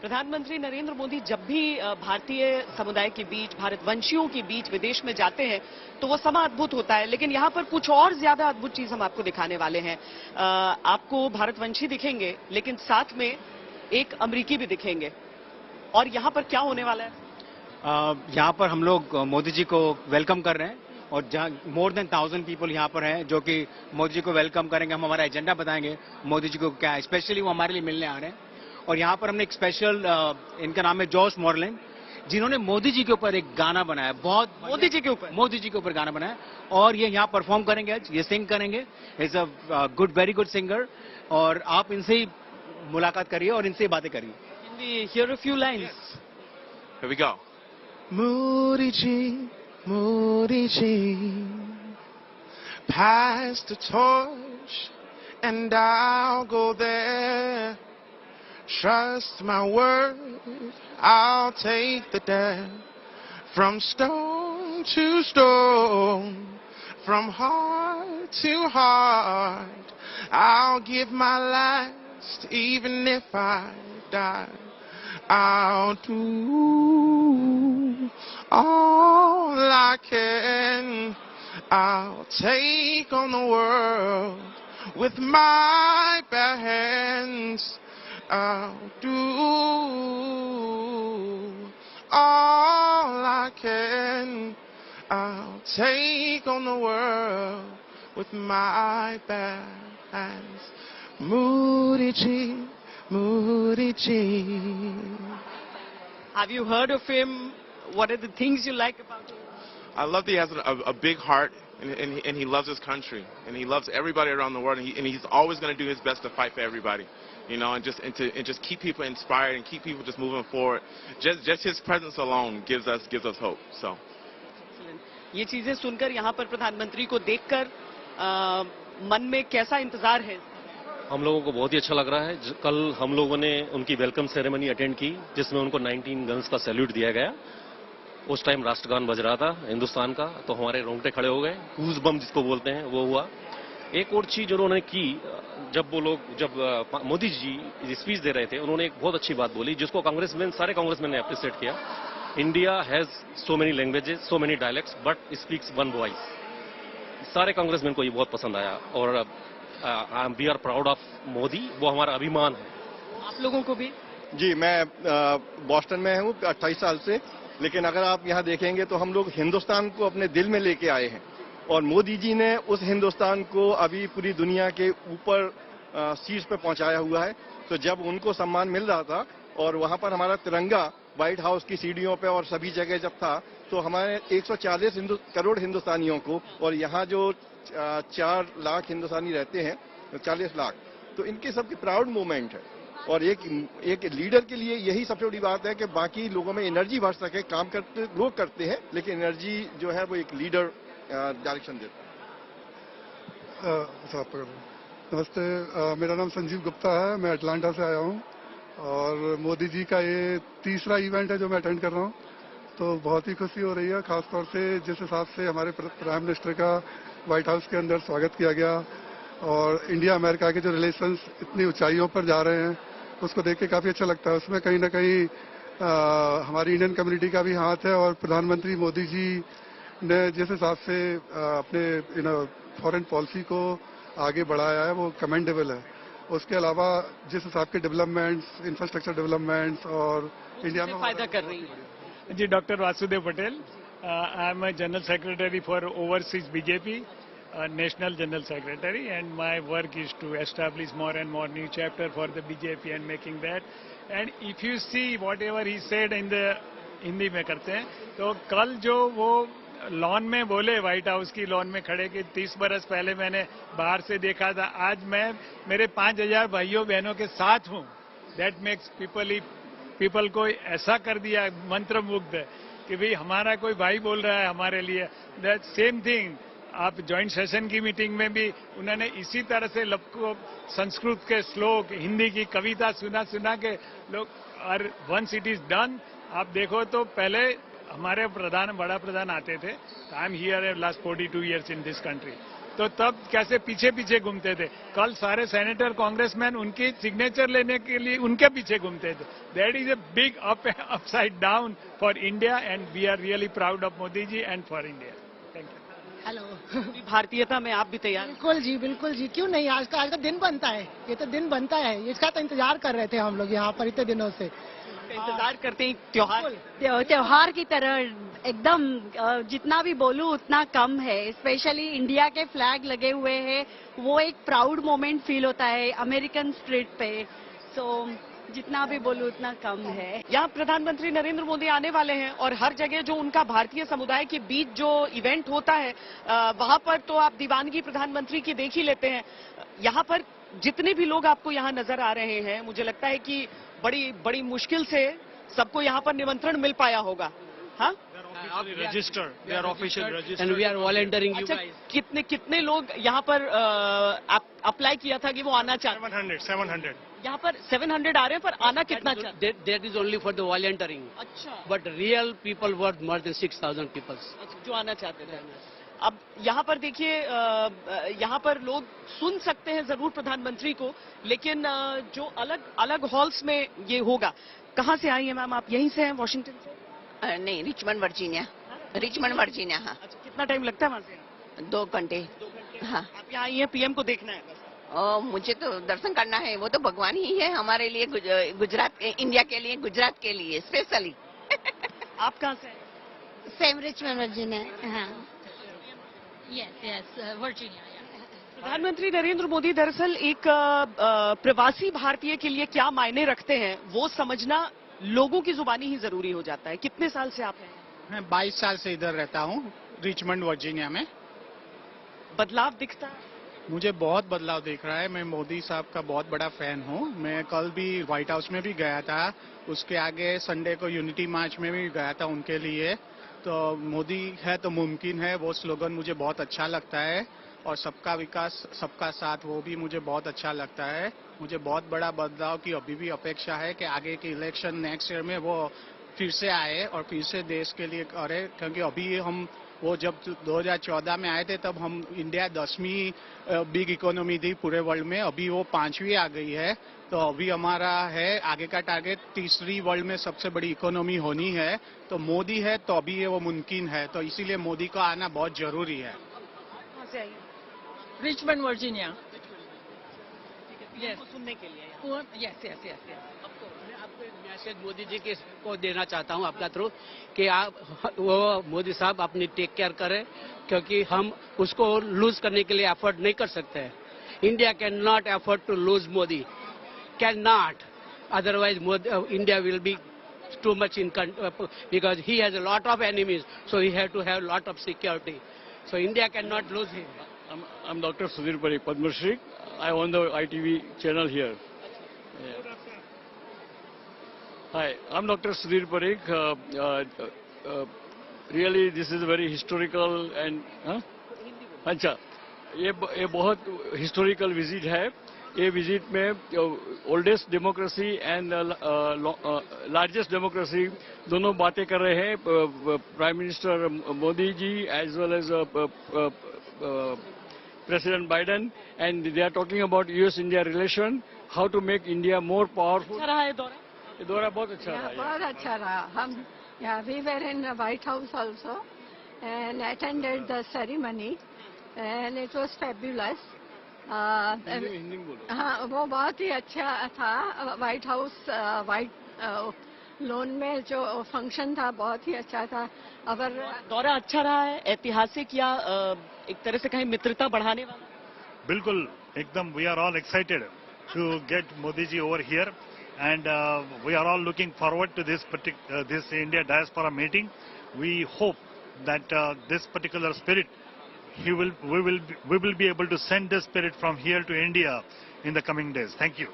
प्रधानमंत्री नरेंद्र मोदी जब भी भारतीय समुदाय के बीच, भारतवंशियों के बीच विदेश में जाते हैं तो वो समा अद्भुत होता है। लेकिन यहाँ पर कुछ और ज्यादा अद्भुत चीज हम आपको दिखाने वाले हैं। आपको भारतवंशी दिखेंगे, लेकिन साथ में एक अमरीकी भी दिखेंगे। और यहाँ पर क्या होने वाला है? यहाँ पर हम लोग मोदी जी को वेलकम कर रहे हैं और जहाँ मोर देन 1000 पीपल यहाँ पर हैं जो कि मोदी जी को वेलकम करेंगे। हम हमारा एजेंडा बताएंगे मोदी जी को क्या है, स्पेशली वो हमारे लिए मिलने आ रहे हैं। और यहाँ पर हमने एक स्पेशल, इनका नाम है जॉश मॉर्लिन, जिन्होंने मोदी जी के ऊपर एक गाना बनाया, बहुत मोदी जी के ऊपर गाना बनाया और ये यहाँ परफॉर्म करेंगे आज, ये सिंग करेंगे। Is a very good singer और आप इनसे ही मुलाकात करिए और इनसे ही बातें करिए। Hear a few lines. Here we go. Modi Ji, pass the torch and I'll go there. Trust my word, I'll take the dare. From stone to stone, from heart to heart, I'll give my last, even if I die. I'll do all I can. I'll take on the world with my bare hands. I'll do all I can. I'll take on the world with my bare hands. Modi Ji, Modi Ji. Have you heard of him? What are the things you like about him? I love that he has a big heart and he loves his country and he loves everybody around the world and he's always going to do his best to fight for everybody, you know, and just keep people inspired and keep people just moving forward. Just his presence alone gives us hope. So. ये चीजें सुनकर, यहाँ पर प्रधानमंत्री को देखकर मन में कैसा इंतजार है? हम लोगों को बहुत ही अच्छा लग रहा है। कल हम लोगों ने उनकी वेलकम सेरेमनी अटेंड की जिसमें उनको 19 गन्स का सैल्यूट दिया गया। उस टाइम राष्ट्रगान बज रहा था हिंदुस्तान का, तो हमारे रोंगटे खड़े हो गए। गूज बम जिसको बोलते हैं वो हुआ। एक और चीज उन्होंने की, जब मोदी जी स्पीच दे रहे थे, उन्होंने एक बहुत अच्छी बात बोली जिसको सारे कांग्रेसमैन ने अप्रिशिएट किया। India has so many languages, so many dialects, but speaks one voice. सारे कांग्रेसमैन को ये बहुत पसंद आया और we are proud of Modi, वो हमारा अभिमान है। आप लोगों को भी? जी, मैं बॉस्टन में हूँ 28 साल से, लेकिन अगर आप यहाँ देखेंगे तो हम लोग हिंदुस्तान को अपने दिल में लेके आए हैं और मोदी जी ने उस हिंदुस्तान को अभी पूरी दुनिया के ऊपर शीर्ष पे पहुंचाया हुआ है। तो जब उनको सम्मान मिल रहा था और वहाँ पर हमारा तिरंगा व्हाइट हाउस की सीढ़ियों पे और सभी जगह जब था, तो हमारे 140 करोड़ हिंदुस्तानियों को, और यहाँ जो 4 लाख हिंदुस्तानी रहते हैं, 40 लाख, तो इनके सबकी प्राउड मोमेंट है। और एक लीडर के लिए यही सबसे बड़ी बात है कि बाकी लोगों में एनर्जी भर सके। काम करते लोग करते हैं, लेकिन एनर्जी जो है वो एक लीडर डायरेक्शन देता है। नमस्ते, मेरा नाम संजीव गुप्ता है, मैं अटलांटा से आया हूँ और मोदी जी का ये तीसरा इवेंट है जो मैं अटेंड कर रहा हूँ, तो बहुत ही खुशी हो रही है। खासतौर से जिस हिसाब से हमारे प्राइम मिनिस्टर का व्हाइट हाउस के अंदर स्वागत किया गया और इंडिया अमेरिका के जो रिलेशंस इतनी ऊंचाइयों पर जा रहे हैं, उसको देख के काफ़ी अच्छा लगता है। उसमें कहीं ना कहीं हमारी इंडियन कम्युनिटी का भी हाथ है और प्रधानमंत्री मोदी जी ने जिस हिसाब से अपने फॉरेन पॉलिसी को आगे बढ़ाया है वो कमेंडेबल है। उसके अलावा जिस हिसाब के डेवलपमेंट्स, इंफ्रास्ट्रक्चर डेवलपमेंट्स और इंडिया में फायदा कर रही है। जी, doctor Vasudev Patel, I am general secretary for overseas BJP, national general secretary, and my work is to establish more and more new chapter for the BJP and making that. And if you see whatever he said in the Hindi में करते हैं, तो कल जो वो lawn में बोले, white house की लॉन में खड़े कि 30 बरस पहले मैंने बाहर से देखा था, आज मैं मेरे 5000 भाइयों बहनों के साथ हूँ। दैट मेक्स पीपल को ऐसा कर दिया मंत्रमुग्ध कि भाई हमारा कोई भाई बोल रहा है हमारे लिए। दैट सेम थिंग आप ज्वाइंट सेशन की मीटिंग में भी उन्होंने इसी तरह से सबको संस्कृत के श्लोक, हिंदी की कविता सुना के लोग, और वंस इट इज डन, आप देखो तो पहले हमारे बड़ा प्रधान आते थे। I am here last 42 years in this country, तो तब कैसे पीछे पीछे घूमते थे। कल सारे सेनेटर कांग्रेसमैन उनकी सिग्नेचर लेने के लिए उनके पीछे घूमते थे। That is a big upside down for India and we are really proud of Modi ji and for India. Thank you. Hello. भारतीयता में आप भी तैयार? बिल्कुल जी, क्यों नहीं। आज का दिन बनता है, ये तो दिन बनता है, इसका तो इंतजार कर रहे थे हम लोग यहाँ पर इतने दिनों से। इंतजार करते हैं त्योहार त्योहार की तरह एकदम जितना भी बोलूं उतना कम है। स्पेशली इंडिया के फ्लैग लगे हुए हैं, वो एक प्राउड मोमेंट फील होता है अमेरिकन स्ट्रीट पे। सो जितना भी बोलूं उतना कम है। यहाँ प्रधानमंत्री नरेंद्र मोदी आने वाले हैं और हर जगह जो उनका भारतीय समुदाय के बीच जो इवेंट होता है वहां पर तो आप दीवानगी प्रधानमंत्री की देख ही लेते हैं। यहाँ पर जितने भी लोग आपको यहाँ नजर आ रहे हैं, मुझे लगता है कि बड़ी मुश्किल से सबको यहाँ पर निमंत्रण मिल पाया होगा। हाँ, register, they are official register and we are volunteering you अच्छा, गाइस। कितने लोग यहाँ पर अप्लाई किया था कि वो आना चाहते? 700 यहाँ पर 700 आ रहे हैं, पर आना कितना चाहते? That is only for the volunteering. अच्छा, But real people were more than 6,000 people. जो आना चाहते थे। अब यहाँ पर देखिए, यहाँ पर लोग सुन सकते हैं जरूर प्रधानमंत्री को, लेकिन जो अलग अलग हॉल्स में ये होगा। कहाँ से आई है मैम आप? यहीं से हैं, वॉशिंगटन से? नहीं, रिचमंड वर्जीनिया। Richmond Virginia. हाँ। अच्छा, कितना टाइम लगता है वहाँ से? 2 घंटे। हाँ। आप यहाँ आई हैं पीएम को देखना है? मुझे तो दर्शन करना है, वो तो भगवान ही है हमारे लिए, गुजरात, इंडिया के लिए, गुजरात के लिए स्पेशली। आप कहाँ से? Same Richmond Virginia. हाँ, यस वर्जीनिया। प्रधानमंत्री नरेंद्र मोदी दरअसल एक प्रवासी भारतीय के लिए क्या मायने रखते हैं वो समझना लोगों की जुबानी ही जरूरी हो जाता है। कितने साल से आप हैं? मैं 22 साल से इधर रहता हूँ, रिचमंड वर्जीनिया में। बदलाव दिखता है? मुझे बहुत बदलाव दिख रहा है। मैं मोदी साहब का बहुत बड़ा फैन हूँ। मैं कल भी व्हाइट हाउस में भी गया था, उसके आगे संडे को यूनिटी मार्च में भी गया था उनके लिए। तो मोदी है तो मुमकिन है, वो स्लोगन मुझे बहुत अच्छा लगता है। और सबका विकास सबका साथ, वो भी मुझे बहुत अच्छा लगता है। मुझे बहुत बड़ा बदलाव की अभी भी अपेक्षा है कि आगे के इलेक्शन नेक्स्ट ईयर में वो फिर से आए और फिर से देश के लिए करे। क्योंकि अभी हम वो जब 2014 में आए थे तब हम इंडिया 10वीं बिग इकोनॉमी थी पूरे वर्ल्ड में, अभी वो 5वीं आ गई है। तो अभी हमारा है आगे का टारगेट 3री वर्ल्ड में सबसे बड़ी इकोनॉमी होनी है। तो मोदी है तो अभी ये वो मुमकिन है, तो इसीलिए मोदी का आना बहुत जरूरी है। Richmond Virginia. सुनने के लिए यस। आपको एक मैसेज मोदी जी के को देना चाहता हूं आपका थ्रू कि आप वो मोदी साहब अपनी टेक केयर करें, क्योंकि हम उसको लूज करने के लिए एफर्ट नहीं कर सकते हैं। India can not effort to lose Modi, can not, otherwise India will be too much in because he has a lot of enemies, so he had to have a lot of security. So India cannot lose him. I'm Dr. Sudhir Parikh, Padma Shri. I own the ITV channel here. Yeah. Hi, I'm Dr. Sudhir Parikh. Really, this is a very historical and अच्छा, ये बहुत historical visit है। ये visit में oldest democracy and largest democracy दोनों बातें कर रहे हैं prime minister Modi ji as well as president Biden, and they are talking about US India relation, how to make India more powerful. अच्छा रहा ये दौरा? ये दौरा बहुत अच्छा रहा। बहुत अच्छा रहा। हम we were in White House also and attended the ceremony and it was fabulous. हाँ, वो बहुत ही अच्छा था। व्हाइट हाउस व्हाइट लॉन में जो फंक्शन था बहुत ही अच्छा था। अगर दौरा अच्छा रहा है, ऐतिहासिक या एक तरह से कहीं मित्रता बढ़ाने वाला? बिल्कुल, एकदम। We are all excited to get Modi ji over here and we are all looking forward to this India diaspora meeting. We hope that this particular spirit we will be able to send this spirit from here to India in the coming days. Thank you.